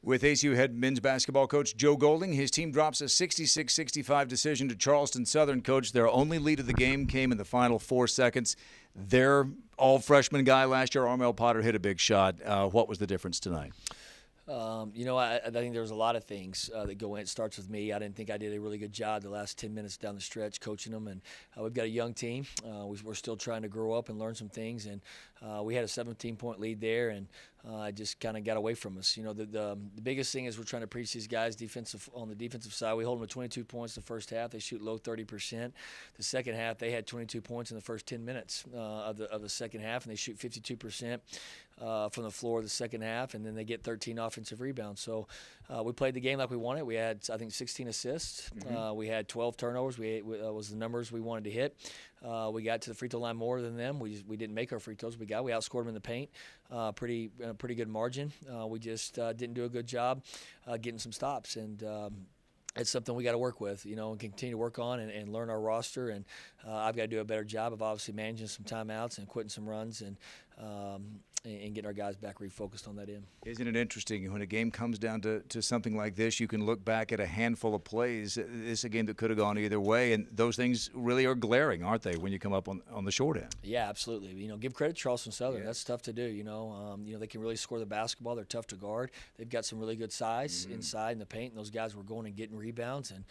With ACU head men's basketball coach Joe Golding, his team drops a 66-65 decision to Charleston Southern. Coach, their only lead of the game came in the final 4 seconds. Their all-freshman guy last year, Armel Potter, hit a big shot. What was the difference tonight? I think there's a lot of things that go in. It starts with me. I didn't think I did a really good job the last 10 minutes down the stretch coaching them. And we've got a young team. We're still trying to grow up and learn some things. And we had a 17-point lead there, and it just kind of got away from us. You know, the biggest thing is we're trying to preach these guys on the defensive side. We hold them to 22 points the first half. They shoot low 30%. The second half, they had 22 points in the first 10 minutes of the second half, and they shoot 52% from the floor the second half, and then they get 13 offensive rebounds. So we played the game like we wanted. We had, I think, 16 assists. We had 12 turnovers. We was the numbers we wanted to hit. We got to the free throw line more than them. We didn't make our free throws. We outscored them in the paint, pretty good margin. We just didn't do a good job getting some stops, and it's something we got to work with, you know, and continue to work on and learn our roster. And I've got to do a better job of obviously managing some timeouts and quitting some runs and getting our guys back refocused on that end. Isn't it interesting when a game comes down to something like this, you can look back at a handful of plays. It's a game that could have gone either way, and those things really are glaring, aren't they, when you come up on the short end? Yeah, absolutely. You know, give credit to Charleston Southern. Yeah. That's tough to do, you know. They can really score the basketball. They're tough to guard. They've got some really good size inside in the paint, and those guys were going and getting rebounds. And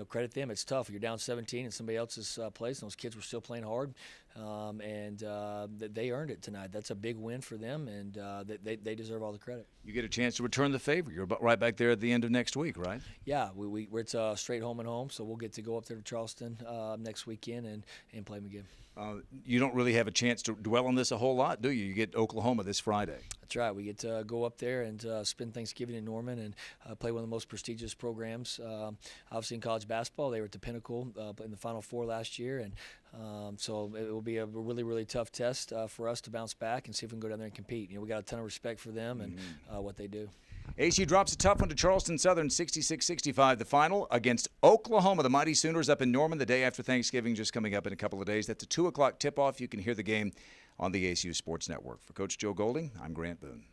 credit them. It's tough. You're down 17 in somebody else's place, and those kids were still playing hard, and they earned it tonight. That's a big win for them, and they deserve all the credit. You get a chance to return the favor. You're right back there at the end of next week, right? Yeah, it's straight home and home, so we'll get to go up there to Charleston next weekend and play them again. You don't really have a chance to dwell on this a whole lot, do you? You get Oklahoma this Friday. That's right. We get to go up there and spend Thanksgiving in Norman and play one of the most prestigious programs, obviously in college basketball. They were at the pinnacle in the Final Four last year, and so it will be a really, really tough test for us to bounce back and see if we can go down there and compete. You know, we got a ton of respect for them and what they do. ACU drops a tough one to Charleston Southern, 66-65, the final against Oklahoma. The Mighty Sooners up in Norman the day after Thanksgiving, just coming up in a couple of days. That's a 2 o'clock tip-off. You can hear the game on the ACU Sports Network. For Coach Joe Golding, I'm Grant Boone.